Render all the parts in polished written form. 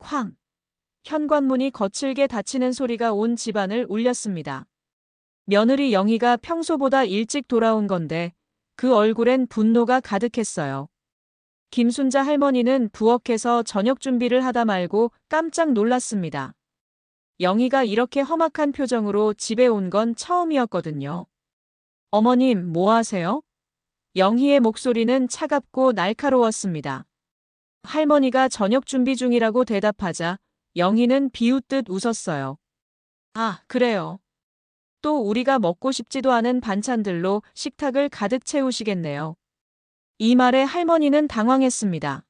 쾅! 현관문이 거칠게 닫히는 소리가 온 집안을 울렸습니다. 며느리 영희가 평소보다 일찍 돌아온 건데 그 얼굴엔 분노가 가득했어요. 김순자 할머니는 부엌에서 저녁 준비를 하다 말고 깜짝 놀랐습니다. 영희가 이렇게 험악한 표정으로 집에 온 건 처음이었거든요. 어머님, 뭐 하세요? 영희의 목소리는 차갑고 날카로웠습니다. 할머니가 저녁 준비 중이라고 대답하자 영희는 비웃듯 웃었어요. 아, 그래요. 또 우리가 먹고 싶지도 않은 반찬들로 식탁을 가득 채우시겠네요. 이 말에 할머니는 당황했습니다.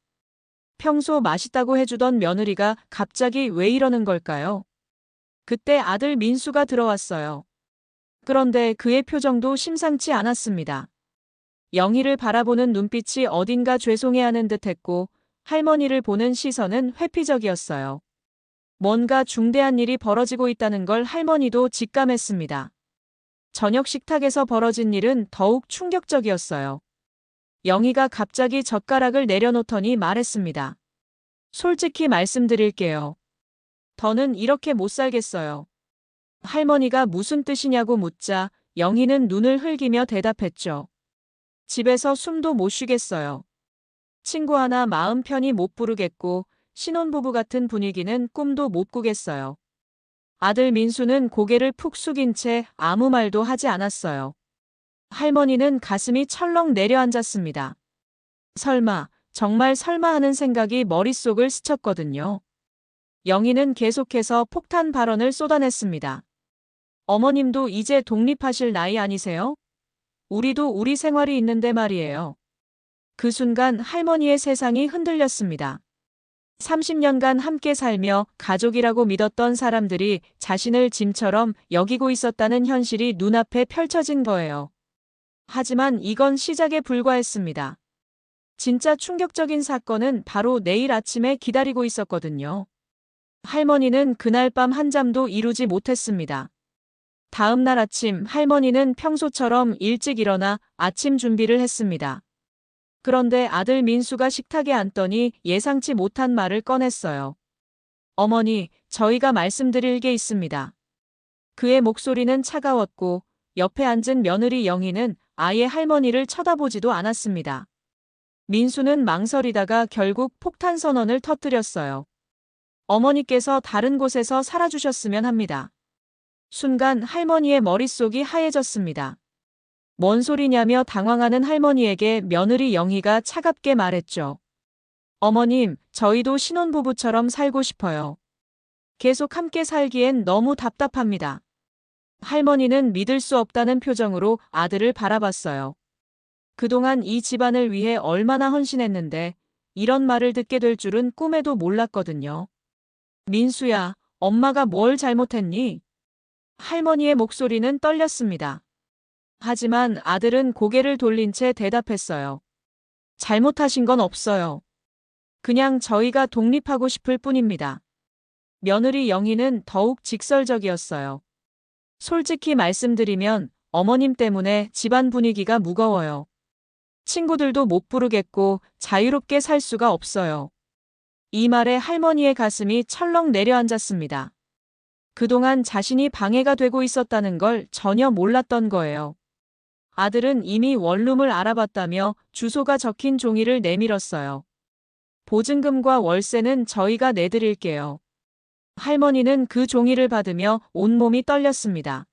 평소 맛있다고 해주던 며느리가 갑자기 왜 이러는 걸까요? 그때 아들 민수가 들어왔어요. 그런데 그의 표정도 심상치 않았습니다. 영희를 바라보는 눈빛이 어딘가 죄송해하는 듯했고 할머니를 보는 시선은 회피적이었어요. 뭔가 중대한 일이 벌어지고 있다는 걸 할머니도 직감했습니다. 저녁 식탁에서 벌어진 일은 더욱 충격적이었어요. 영희가 갑자기 젓가락을 내려놓더니 말했습니다. 솔직히 말씀드릴게요. 더는 이렇게 못 살겠어요. 할머니가 무슨 뜻이냐고 묻자 영희는 눈을 흘기며 대답했죠. 집에서 숨도 못 쉬겠어요. 친구 하나 마음 편히 못 부르겠고 신혼부부 같은 분위기는 꿈도 못 꾸겠어요. 아들 민수는 고개를 푹 숙인 채 아무 말도 하지 않았어요. 할머니는 가슴이 철렁 내려앉았습니다. 설마, 정말 설마 하는 생각이 머릿속을 스쳤거든요. 영희는 계속해서 폭탄 발언을 쏟아냈습니다. 어머님도 이제 독립하실 나이 아니세요? 우리도 우리 생활이 있는데 말이에요. 그 순간 할머니의 세상이 흔들렸습니다. 30년간 함께 살며 가족이라고 믿었던 사람들이 자신을 짐처럼 여기고 있었다는 현실이 눈앞에 펼쳐진 거예요. 하지만 이건 시작에 불과했습니다. 진짜 충격적인 사건은 바로 내일 아침에 기다리고 있었거든요. 할머니는 그날 밤 한잠도 이루지 못했습니다. 다음 날 아침 할머니는 평소처럼 일찍 일어나 아침 준비를 했습니다. 그런데 아들 민수가 식탁에 앉더니 예상치 못한 말을 꺼냈어요. 어머니, 저희가 말씀드릴 게 있습니다. 그의 목소리는 차가웠고 옆에 앉은 며느리 영희는 아예 할머니를 쳐다보지도 않았습니다. 민수는 망설이다가 결국 폭탄 선언을 터뜨렸어요. 어머니께서 다른 곳에서 살아주셨으면 합니다. 순간 할머니의 머릿속이 하얘졌습니다. 뭔 소리냐며 당황하는 할머니에게 며느리 영희가 차갑게 말했죠. 어머님, 저희도 신혼부부처럼 살고 싶어요. 계속 함께 살기엔 너무 답답합니다. 할머니는 믿을 수 없다는 표정으로 아들을 바라봤어요. 그동안 이 집안을 위해 얼마나 헌신했는데 이런 말을 듣게 될 줄은 꿈에도 몰랐거든요. 민수야, 엄마가 뭘 잘못했니? 할머니의 목소리는 떨렸습니다. 하지만 아들은 고개를 돌린 채 대답했어요. 잘못하신 건 없어요. 그냥 저희가 독립하고 싶을 뿐입니다. 며느리 영희는 더욱 직설적이었어요. 솔직히 말씀드리면 어머님 때문에 집안 분위기가 무거워요. 친구들도 못 부르겠고 자유롭게 살 수가 없어요. 이 말에 할머니의 가슴이 철렁 내려앉았습니다. 그동안 자신이 방해가 되고 있었다는 걸 전혀 몰랐던 거예요. 아들은 이미 원룸을 알아봤다며 주소가 적힌 종이를 내밀었어요. 보증금과 월세는 저희가 내드릴게요. 할머니는 그 종이를 받으며 온몸이 떨렸습니다.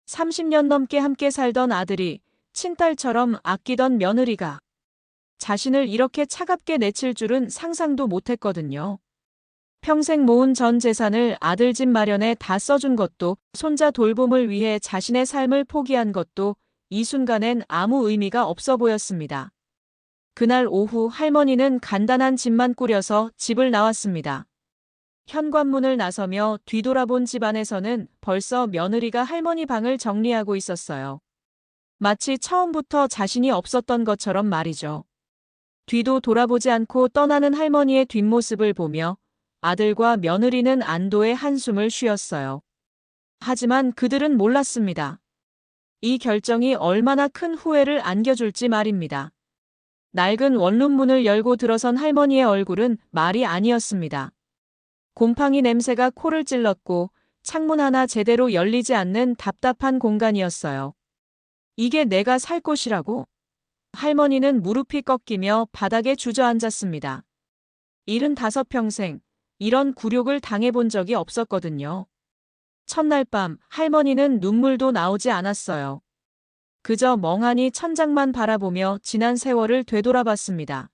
30년 넘게 함께 살던 아들이, 친딸처럼 아끼던 며느리가 자신을 이렇게 차갑게 내칠 줄은 상상도 못했거든요. 평생 모은 전 재산을 아들 집 마련에 다 써준 것도, 손자 돌봄을 위해 자신의 삶을 포기한 것도 이 순간엔 아무 의미가 없어 보였습니다. 그날 오후 할머니는 간단한 집만 꾸려서 집을 나왔습니다. 현관문을 나서며 뒤돌아본 집 안에서는 벌써 며느리가 할머니 방을 정리하고 있었어요. 마치 처음부터 자신이 없었던 것처럼 말이죠. 뒤도 돌아보지 않고 떠나는 할머니의 뒷모습을 보며 아들과 며느리는 안도의 한숨을 쉬었어요. 하지만 그들은 몰랐습니다. 이 결정이 얼마나 큰 후회를 안겨줄지 말입니다. 낡은 원룸 문을 열고 들어선 할머니의 얼굴은 말이 아니었습니다. 곰팡이 냄새가 코를 찔렀고 창문 하나 제대로 열리지 않는 답답한 공간이었어요. 이게 내가 살 곳이라고? 할머니는 무릎이 꺾이며 바닥에 주저앉았습니다. 75평생 이런 굴욕을 당해본 적이 없었거든요. 첫날 밤 할머니는 눈물도 나오지 않았어요. 그저 멍하니 천장만 바라보며 지난 세월을 되돌아봤습니다.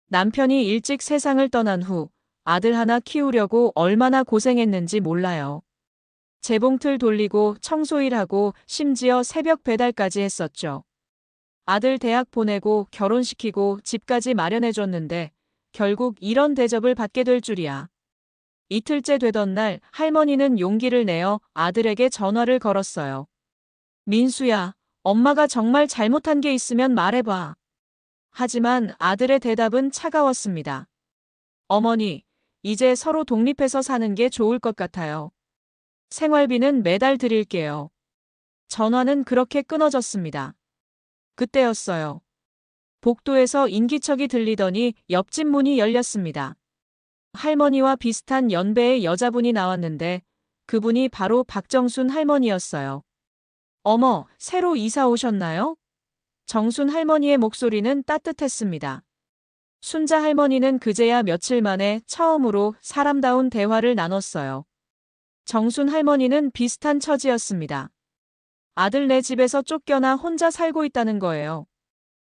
남편이 일찍 세상을 떠난 후 아들 하나 키우려고 얼마나 고생했는지 몰라요. 재봉틀 돌리고 청소일하고 심지어 새벽 배달까지 했었죠. 아들 대학 보내고 결혼시키고 집까지 마련해줬는데 결국 이런 대접을 받게 될 줄이야. 이틀째 되던 날 할머니는 용기를 내어 아들에게 전화를 걸었어요. 민수야, 엄마가 정말 잘못한 게 있으면 말해봐. 하지만 아들의 대답은 차가웠습니다. 어머니, 이제 서로 독립해서 사는 게 좋을 것 같아요. 생활비는 매달 드릴게요. 전화는 그렇게 끊어졌습니다. 그때였어요. 복도에서 인기척이 들리더니 옆집 문이 열렸습니다. 할머니와 비슷한 연배의 여자분이 나왔는데 그분이 바로 박정순 할머니였어요. 어머, 새로 이사 오셨나요? 정순 할머니의 목소리는 따뜻했습니다. 순자 할머니는 그제야 며칠 만에 처음으로 사람다운 대화를 나눴어요. 정순 할머니는 비슷한 처지였습니다. 아들네 집에서 쫓겨나 혼자 살고 있다는 거예요.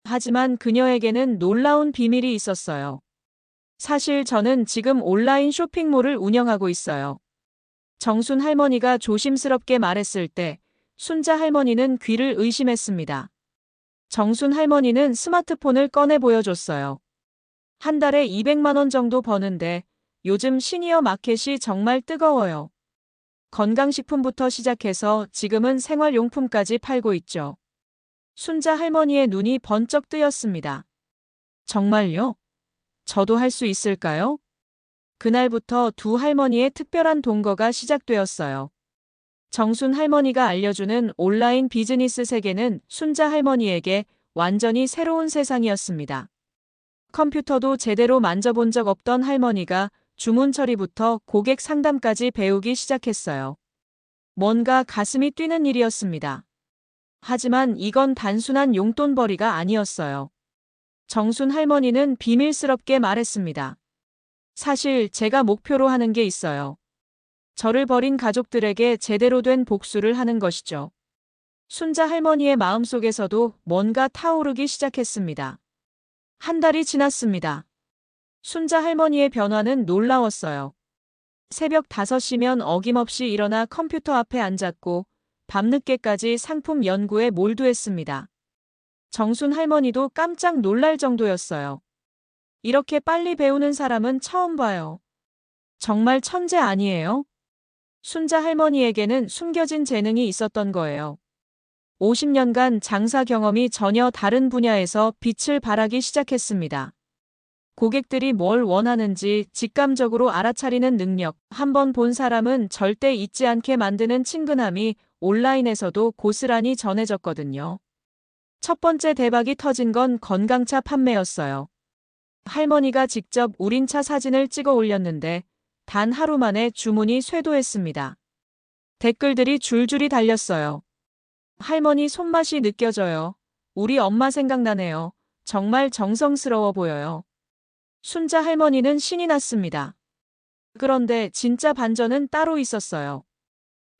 하지만 그녀에게는 놀라운 비밀이 있었어요. 사실 저는 지금 온라인 쇼핑몰을 운영하고 있어요. 정순 할머니가 조심스럽게 말했을 때 순자 할머니는 귀를 의심했습니다. 정순 할머니는 스마트폰을 꺼내 보여줬어요. 한 달에 200만 원 정도 버는데 요즘 시니어 마켓이 정말 뜨거워요. 건강식품부터 시작해서 지금은 생활용품까지 팔고 있죠. 순자 할머니의 눈이 번쩍 뜨였습니다. 정말요? 저도 할 수 있을까요? 그날부터 두 할머니의 특별한 동거가 시작되었어요. 정순 할머니가 알려주는 온라인 비즈니스 세계는 순자 할머니에게 완전히 새로운 세상이었습니다. 컴퓨터도 제대로 만져본 적 없던 할머니가 주문 처리부터 고객 상담까지 배우기 시작했어요. 뭔가 가슴이 뛰는 일이었습니다. 하지만 이건 단순한 용돈벌이가 아니었어요. 정순 할머니는 비밀스럽게 말했습니다. 사실 제가 목표로 하는 게 있어요. 저를 버린 가족들에게 제대로 된 복수를 하는 것이죠. 순자 할머니의 마음속에서도 뭔가 타오르기 시작했습니다. 한 달이 지났습니다. 순자 할머니의 변화는 놀라웠어요. 새벽 5시면 어김없이 일어나 컴퓨터 앞에 앉았고 밤늦게까지 상품 연구에 몰두했습니다. 정순 할머니도 깜짝 놀랄 정도였어요. 이렇게 빨리 배우는 사람은 처음 봐요. 정말 천재 아니에요? 순자 할머니에게는 숨겨진 재능이 있었던 거예요. 50년간 장사 경험이 전혀 다른 분야에서 빛을 발하기 시작했습니다. 고객들이 뭘 원하는지 직감적으로 알아차리는 능력, 한번 본 사람은 절대 잊지 않게 만드는 친근함이 온라인에서도 고스란히 전해졌거든요. 첫 번째 대박이 터진 건 건강차 판매였어요. 할머니가 직접 우린 차 사진을 찍어 올렸는데 단 하루 만에 주문이 쇄도했습니다. 댓글들이 줄줄이 달렸어요. 할머니 손맛이 느껴져요. 우리 엄마 생각나네요. 정말 정성스러워 보여요. 순자 할머니는 신이 났습니다. 그런데 진짜 반전은 따로 있었어요.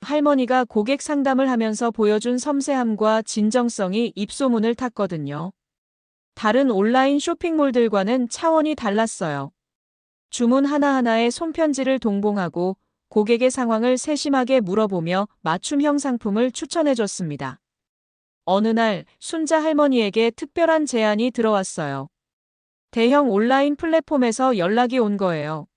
할머니가 고객 상담을 하면서 보여준 섬세함과 진정성이 입소문을 탔거든요. 다른 온라인 쇼핑몰들과는 차원이 달랐어요. 주문 하나하나에 손편지를 동봉하고 고객의 상황을 세심하게 물어보며 맞춤형 상품을 추천해줬습니다. 어느 날 순자 할머니에게 특별한 제안이 들어왔어요. 대형 온라인 플랫폼에서 연락이 온 거예요.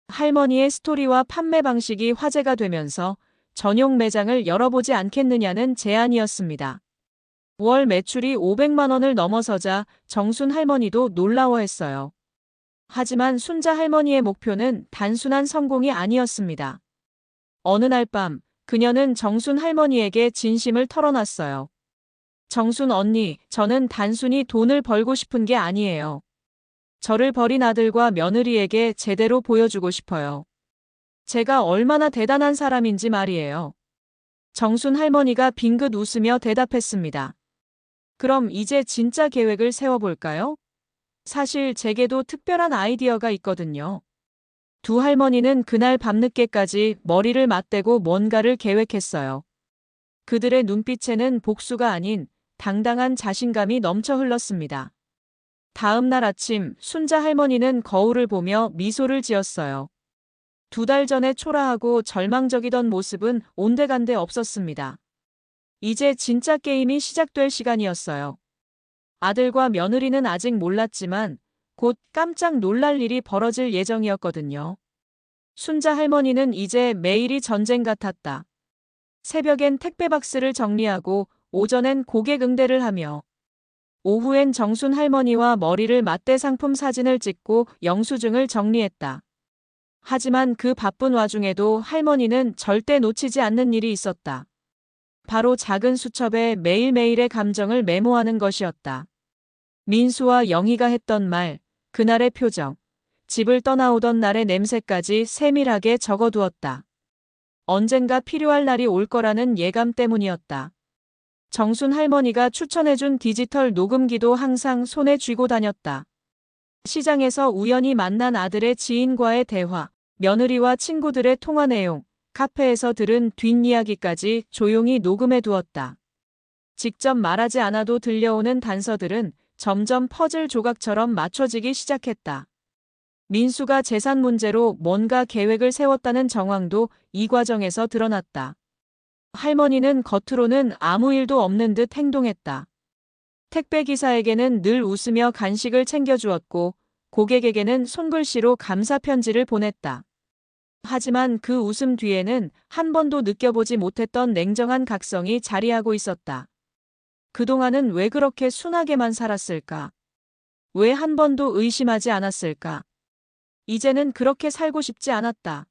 할머니의 스토리와 판매 방식이 화제가 되면서 전용 매장을 열어보지 않겠느냐는 제안이었습니다. 월 매출이 500만 원을 넘어서자 정순 할머니도 놀라워했어요. 하지만 순자 할머니의 목표는 단순한 성공이 아니었습니다. 어느 날 밤 그녀는 정순 할머니에게 진심을 털어놨어요. 정순 언니, 저는 단순히 돈을 벌고 싶은 게 아니에요. 저를 버린 아들과 며느리에게 제대로 보여주고 싶어요. 제가 얼마나 대단한 사람인지 말이에요. 정순 할머니가 빙긋 웃으며 대답했습니다. 그럼 이제 진짜 계획을 세워볼까요? 사실 제게도 특별한 아이디어가 있거든요. 두 할머니는 그날 밤늦게까지 머리를 맞대고 뭔가를 계획했어요. 그들의 눈빛에는 복수가 아닌 당당한 자신감이 넘쳐 흘렀습니다. 다음 날 아침 순자 할머니는 거울을 보며 미소를 지었어요. 2달 전에 초라하고 절망적이던 모습은 온데간데 없었습니다. 이제 진짜 게임이 시작될 시간이었어요. 아들과 며느리는 아직 몰랐지만 곧 깜짝 놀랄 일이 벌어질 예정이었거든요. 순자 할머니는 이제 매일이 전쟁 같았다. 새벽엔 택배 박스를 정리하고 오전엔 고객 응대를 하며 오후엔 정순 할머니와 머리를 맞대 상품 사진을 찍고 영수증을 정리했다. 하지만 그 바쁜 와중에도 할머니는 절대 놓치지 않는 일이 있었다. 바로 작은 수첩에 매일매일의 감정을 메모하는 것이었다. 민수와 영희가 했던 말, 그날의 표정, 집을 떠나오던 날의 냄새까지 세밀하게 적어두었다. 언젠가 필요할 날이 올 거라는 예감 때문이었다. 정순 할머니가 추천해준 디지털 녹음기도 항상 손에 쥐고 다녔다. 시장에서 우연히 만난 아들의 지인과의 대화, 며느리와 친구들의 통화 내용, 카페에서 들은 뒷이야기까지 조용히 녹음해 두었다. 직접 말하지 않아도 들려오는 단서들은 점점 퍼즐 조각처럼 맞춰지기 시작했다. 민수가 재산 문제로 뭔가 계획을 세웠다는 정황도 이 과정에서 드러났다. 할머니는 겉으로는 아무 일도 없는 듯 행동했다. 택배 기사에게는 늘 웃으며 간식을 챙겨주었고 고객에게는 손글씨로 감사 편지를 보냈다. 하지만 그 웃음 뒤에는 한 번도 느껴보지 못했던 냉정한 각성이 자리하고 있었다. 그동안은 왜 그렇게 순하게만 살았을까? 왜 한 번도 의심하지 않았을까? 이제는 그렇게 살고 싶지 않았다.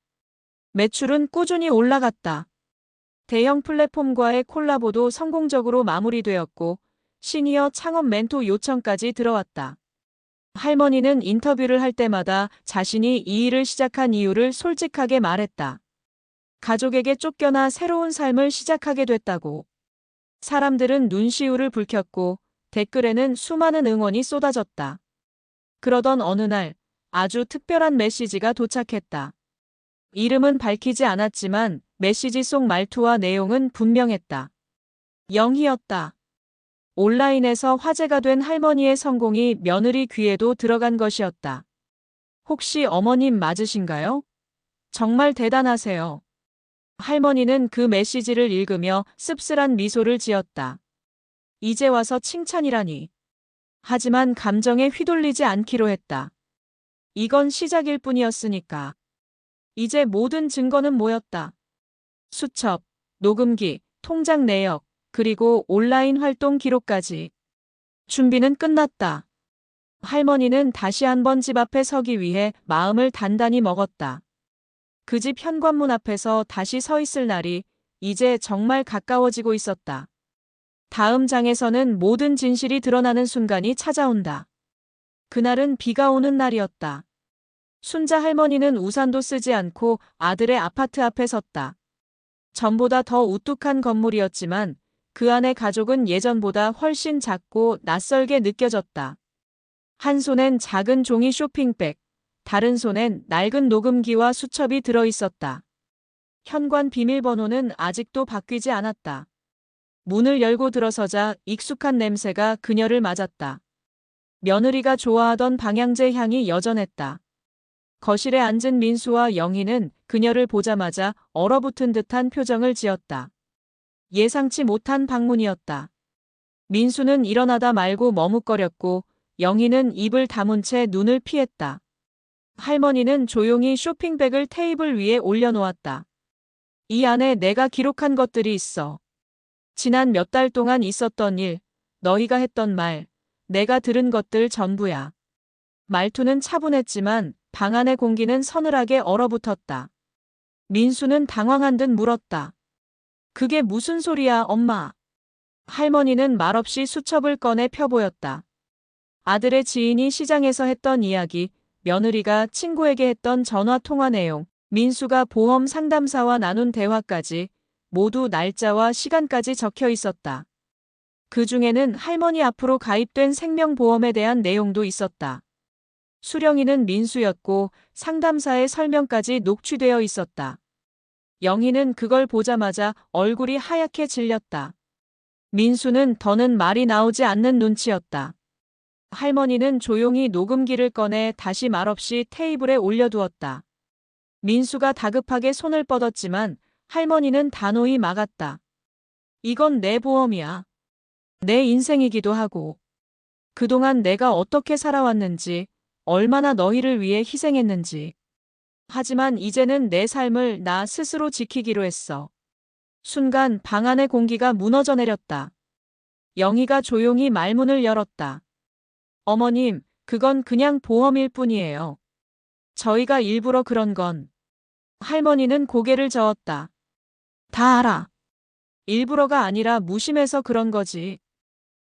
매출은 꾸준히 올라갔다. 대형 플랫폼과의 콜라보도 성공적으로 마무리되었고 시니어 창업 멘토 요청까지 들어왔다. 할머니는 인터뷰를 할 때마다 자신이 이 일을 시작한 이유를 솔직하게 말했다. 가족에게 쫓겨나 새로운 삶을 시작하게 됐다고. 사람들은 눈시울을 붉혔고 댓글에는 수많은 응원이 쏟아졌다. 그러던 어느 날 아주 특별한 메시지가 도착했다. 이름은 밝히지 않았지만 메시지 속 말투와 내용은 분명했다. 영희였다. 온라인에서 화제가 된 할머니의 성공이 며느리 귀에도 들어간 것이었다. 혹시 어머님 맞으신가요? 정말 대단하세요. 할머니는 그 메시지를 읽으며 씁쓸한 미소를 지었다. 이제 와서 칭찬이라니. 하지만 감정에 휘둘리지 않기로 했다. 이건 시작일 뿐이었으니까. 이제 모든 증거는 모였다. 수첩, 녹음기, 통장 내역, 그리고 온라인 활동 기록까지. 준비는 끝났다. 할머니는 다시 한번 집 앞에 서기 위해 마음을 단단히 먹었다. 그 집 현관문 앞에서 다시 서 있을 날이 이제 정말 가까워지고 있었다. 다음 장에서는 모든 진실이 드러나는 순간이 찾아온다. 그날은 비가 오는 날이었다. 순자 할머니는 우산도 쓰지 않고 아들의 아파트 앞에 섰다. 전보다 더 우뚝한 건물이었지만 그 안의 가족은 예전보다 훨씬 작고 낯설게 느껴졌다. 한 손엔 작은 종이 쇼핑백, 다른 손엔 낡은 녹음기와 수첩이 들어있었다. 현관 비밀번호는 아직도 바뀌지 않았다. 문을 열고 들어서자 익숙한 냄새가 그녀를 맞았다. 며느리가 좋아하던 방향제 향이 여전했다. 거실에 앉은 민수와 영희는 그녀를 보자마자 얼어붙은 듯한 표정을 지었다. 예상치 못한 방문이었다. 민수는 일어나다 말고 머뭇거렸고 영희는 입을 다문 채 눈을 피했다. 할머니는 조용히 쇼핑백을 테이블 위에 올려놓았다. 이 안에 내가 기록한 것들이 있어. 지난 몇 달 동안 있었던 일, 너희가 했던 말, 내가 들은 것들 전부야. 말투는 차분했지만 방 안의 공기는 서늘하게 얼어붙었다. 민수는 당황한 듯 물었다. 그게 무슨 소리야, 엄마? 할머니는 말없이 수첩을 꺼내 펴보였다. 아들의 지인이 시장에서 했던 이야기, 며느리가 친구에게 했던 전화 통화 내용, 민수가 보험 상담사와 나눈 대화까지 모두 날짜와 시간까지 적혀 있었다. 그 중에는 할머니 앞으로 가입된 생명보험에 대한 내용도 있었다. 수령이는 민수였고 상담사의 설명까지 녹취되어 있었다. 영희는 그걸 보자마자 얼굴이 하얗게 질렸다. 민수는 더는 말이 나오지 않는 눈치였다. 할머니는 조용히 녹음기를 꺼내 다시 말없이 테이블에 올려두었다. 민수가 다급하게 손을 뻗었지만 할머니는 단호히 막았다. 이건 내 보험이야. 내 인생이기도 하고. 그동안 내가 어떻게 살아왔는지, 얼마나 너희를 위해 희생했는지. 하지만 이제는 내 삶을 나 스스로 지키기로 했어. 순간 방 안의 공기가 무너져 내렸다. 영희가 조용히 말문을 열었다. 어머님, 그건 그냥 보험일 뿐이에요. 저희가 일부러 그런 건. 할머니는 고개를 저었다. 다 알아. 일부러가 아니라 무심해서 그런 거지.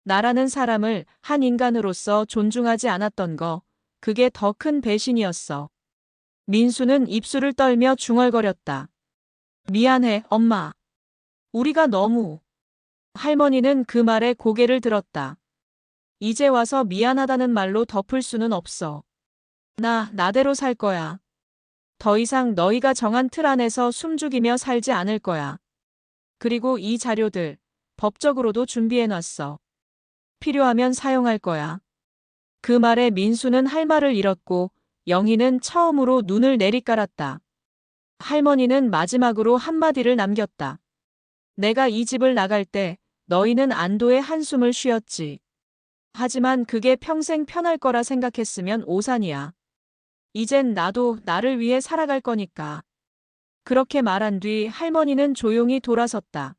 나라는 사람을 한 인간으로서 존중하지 않았던 거, 그게 더 큰 배신이었어. 민수는 입술을 떨며 중얼거렸다. 미안해, 엄마. 우리가 너무. 할머니는 그 말에 고개를 들었다. 이제 와서 미안하다는 말로 덮을 수는 없어. 나대로 살 거야. 더 이상 너희가 정한 틀 안에서 숨죽이며 살지 않을 거야. 그리고 이 자료들, 법적으로도 준비해놨어. 필요하면 사용할 거야. 그 말에 민수는 할 말을 잃었고 영희는 처음으로 눈을 내리깔았다. 할머니는 마지막으로 한마디를 남겼다. 내가 이 집을 나갈 때 너희는 안도의 한숨을 쉬었지. 하지만 그게 평생 편할 거라 생각했으면 오산이야. 이젠 나도 나를 위해 살아갈 거니까. 그렇게 말한 뒤 할머니는 조용히 돌아섰다.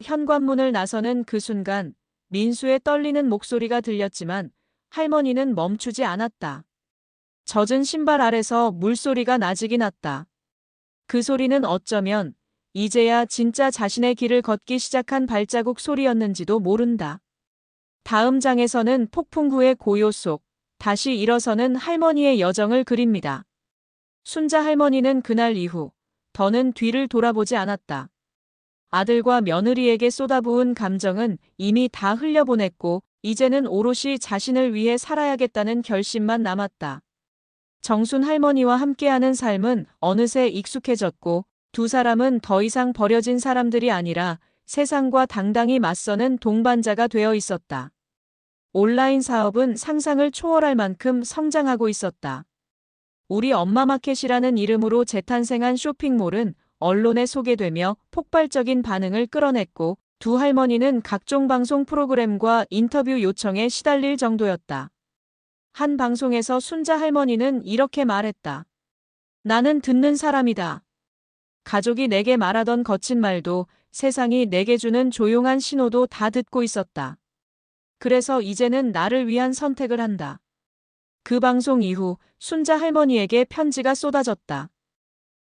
현관문을 나서는 그 순간 민수의 떨리는 목소리가 들렸지만 할머니는 멈추지 않았다. 젖은 신발 아래서 물소리가 나지기 났다. 그 소리는 어쩌면 이제야 진짜 자신의 길을 걷기 시작한 발자국 소리였는지도 모른다. 다음 장에서는 폭풍 후의 고요 속 다시 일어서는 할머니의 여정을 그립니다. 순자 할머니는 그날 이후 더는 뒤를 돌아보지 않았다. 아들과 며느리에게 쏟아부은 감정은 이미 다 흘려보냈고 이제는 오롯이 자신을 위해 살아야겠다는 결심만 남았다. 정순 할머니와 함께하는 삶은 어느새 익숙해졌고 두 사람은 더 이상 버려진 사람들이 아니라 세상과 당당히 맞서는 동반자가 되어 있었다. 온라인 사업은 상상을 초월할 만큼 성장하고 있었다. 우리 엄마마켓이라는 이름으로 재탄생한 쇼핑몰은 언론에 소개되며 폭발적인 반응을 끌어냈고 두 할머니는 각종 방송 프로그램과 인터뷰 요청에 시달릴 정도였다. 한 방송에서 순자 할머니는 이렇게 말했다. 나는 듣는 사람이다. 가족이 내게 말하던 거친 말도 세상이 내게 주는 조용한 신호도 다 듣고 있었다. 그래서 이제는 나를 위한 선택을 한다. 그 방송 이후 순자 할머니에게 편지가 쏟아졌다.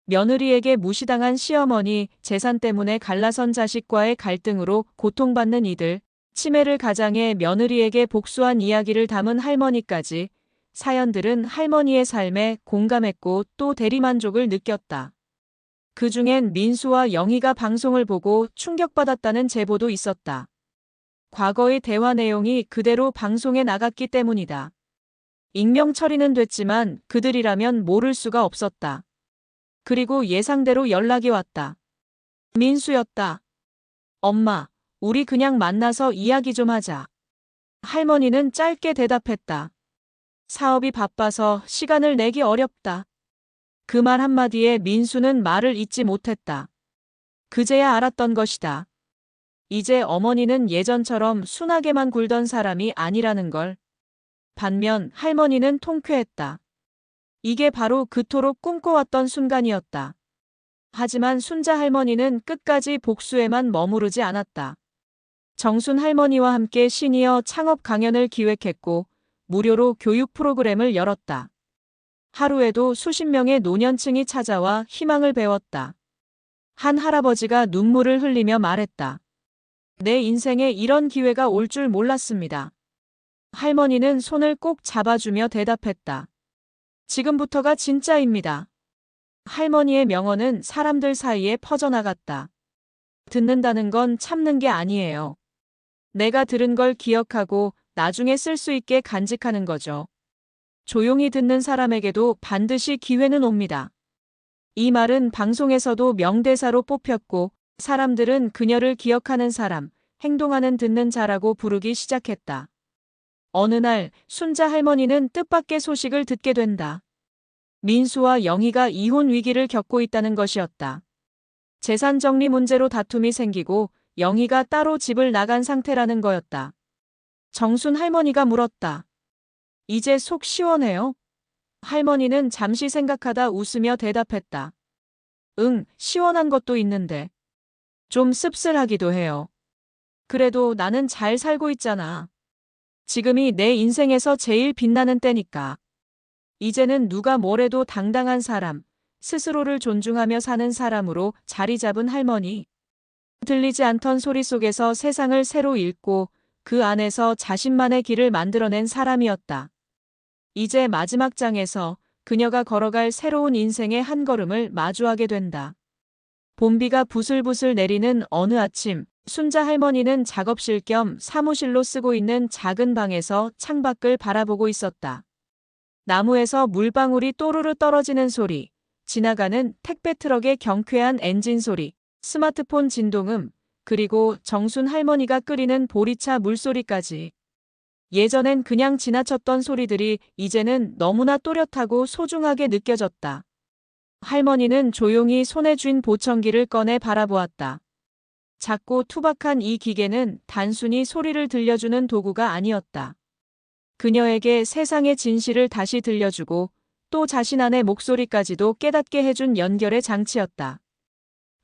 며느리에게 무시당한 시어머니, 재산 때문에 갈라선 자식과의 갈등으로 고통받는 이들, 치매를 가장해 며느리에게 복수한 이야기를 담은 할머니까지 사연들은 할머니의 삶에 공감했고 또 대리만족을 느꼈다. 그 중엔 민수와 영희가 방송을 보고 충격받았다는 제보도 있었다. 과거의 대화 내용이 그대로 방송에 나갔기 때문이다. 익명 처리는 됐지만 그들이라면 모를 수가 없었다. 그리고 예상대로 연락이 왔다. 민수였다. 엄마, 우리 그냥 만나서 이야기 좀 하자. 할머니는 짧게 대답했다. 사업이 바빠서 시간을 내기 어렵다. 그 말 한마디에 민수는 말을 잇지 못했다. 그제야 알았던 것이다. 이제 어머니는 예전처럼 순하게만 굴던 사람이 아니라는 걸. 반면 할머니는 통쾌했다. 이게 바로 그토록 꿈꿔왔던 순간이었다. 하지만 순자 할머니는 끝까지 복수에만 머무르지 않았다. 정순 할머니와 함께 시니어 창업 강연을 기획했고 무료로 교육 프로그램을 열었다. 하루에도 수십 명의 노년층이 찾아와 희망을 배웠다. 한 할아버지가 눈물을 흘리며 말했다. 내 인생에 이런 기회가 올 줄 몰랐습니다. 할머니는 손을 꼭 잡아주며 대답했다. 지금부터가 진짜입니다. 할머니의 명언은 사람들 사이에 퍼져나갔다. 듣는다는 건 참는 게 아니에요. 내가 들은 걸 기억하고 나중에 쓸 수 있게 간직하는 거죠. 조용히 듣는 사람에게도 반드시 기회는 옵니다. 이 말은 방송에서도 명대사로 뽑혔고 사람들은 그녀를 기억하는 사람, 행동하는 듣는 자라고 부르기 시작했다. 어느 날 순자 할머니는 뜻밖의 소식을 듣게 된다. 민수와 영희가 이혼 위기를 겪고 있다는 것이었다. 재산 정리 문제로 다툼이 생기고 영희가 따로 집을 나간 상태라는 거였다. 정순 할머니가 물었다. 이제 속 시원해요? 할머니는 잠시 생각하다 웃으며 대답했다. 응, 시원한 것도 있는데. 좀 씁쓸하기도 해요. 그래도 나는 잘 살고 있잖아. 지금이 내 인생에서 제일 빛나는 때니까. 이제는 누가 뭐래도 당당한 사람, 스스로를 존중하며 사는 사람으로 자리 잡은 할머니. 들리지 않던 소리 속에서 세상을 새로 읽고 그 안에서 자신만의 길을 만들어낸 사람이었다. 이제 마지막 장에서 그녀가 걸어갈 새로운 인생의 한 걸음을 마주하게 된다. 봄비가 부슬부슬 내리는 어느 아침, 순자 할머니는 작업실 겸 사무실로 쓰고 있는 작은 방에서 창밖을 바라보고 있었다. 나무에서 물방울이 또르르 떨어지는 소리, 지나가는 택배 트럭의 경쾌한 엔진 소리, 스마트폰 진동음, 그리고 정순 할머니가 끓이는 보리차 물소리까지. 예전엔 그냥 지나쳤던 소리들이 이제는 너무나 또렷하고 소중하게 느껴졌다. 할머니는 조용히 손에 쥔 보청기를 꺼내 바라보았다. 작고 투박한 이 기계는 단순히 소리를 들려주는 도구가 아니었다. 그녀에게 세상의 진실을 다시 들려주고 또 자신 안의 목소리까지도 깨닫게 해준 연결의 장치였다.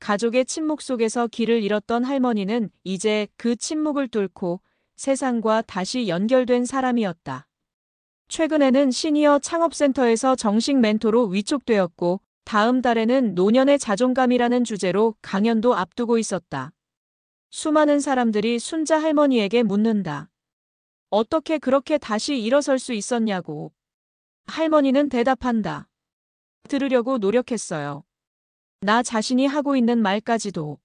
가족의 침묵 속에서 길을 잃었던 할머니는 이제 그 침묵을 뚫고 세상과 다시 연결된 사람이었다. 최근에는 시니어 창업센터에서 정식 멘토로 위촉되었고 다음 달에는 노년의 자존감이라는 주제로 강연도 앞두고 있었다. 수많은 사람들이 순자 할머니에게 묻는다. 어떻게 그렇게 다시 일어설 수 있었냐고. 할머니는 대답한다. 들으려고 노력했어요. 나 자신이 하고 있는 말까지도.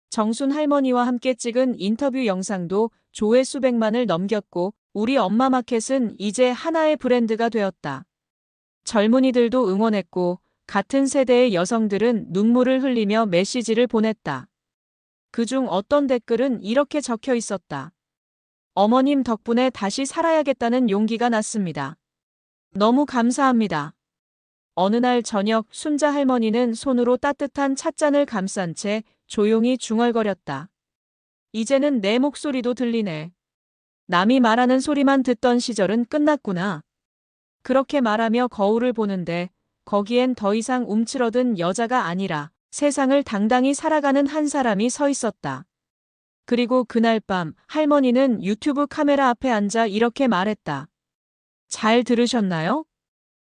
정순 할머니와 함께 찍은 인터뷰 영상도 조회 수백만을 넘겼고 우리 엄마 마켓은 이제 하나의 브랜드가 되었다. 젊은이들도 응원했고 같은 세대의 여성들은 눈물을 흘리며 메시지를 보냈다. 그중 어떤 댓글은 이렇게 적혀 있었다. 어머님 덕분에 다시 살아야겠다는 용기가 났습니다. 너무 감사합니다. 어느 날 저녁 순자 할머니는 손으로 따뜻한 찻잔을 감싼 채 조용히 중얼거렸다. 이제는 내 목소리도 들리네. 남이 말하는 소리만 듣던 시절은 끝났구나. 그렇게 말하며 거울을 보는데 거기엔 더 이상 움츠러든 여자가 아니라 세상을 당당히 살아가는 한 사람이 서 있었다. 그리고 그날 밤 할머니는 유튜브 카메라 앞에 앉아 이렇게 말했다. 잘 들으셨나요?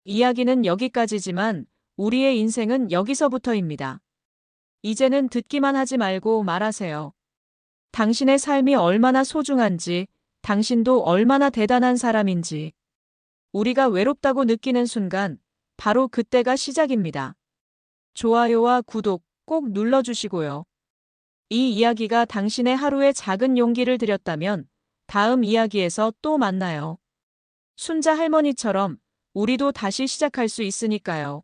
이야기는 여기까지지만 우리의 인생은 여기서부터입니다. 이제는 듣기만 하지 말고 말하세요. 당신의 삶이 얼마나 소중한지, 당신도 얼마나 대단한 사람인지. 우리가 외롭다고 느끼는 순간, 바로 그때가 시작입니다. 좋아요와 구독 꼭 눌러주시고요. 이 이야기가 당신의 하루에 작은 용기를 드렸다면 다음 이야기에서 또 만나요. 순자 할머니처럼 우리도 다시 시작할 수 있으니까요.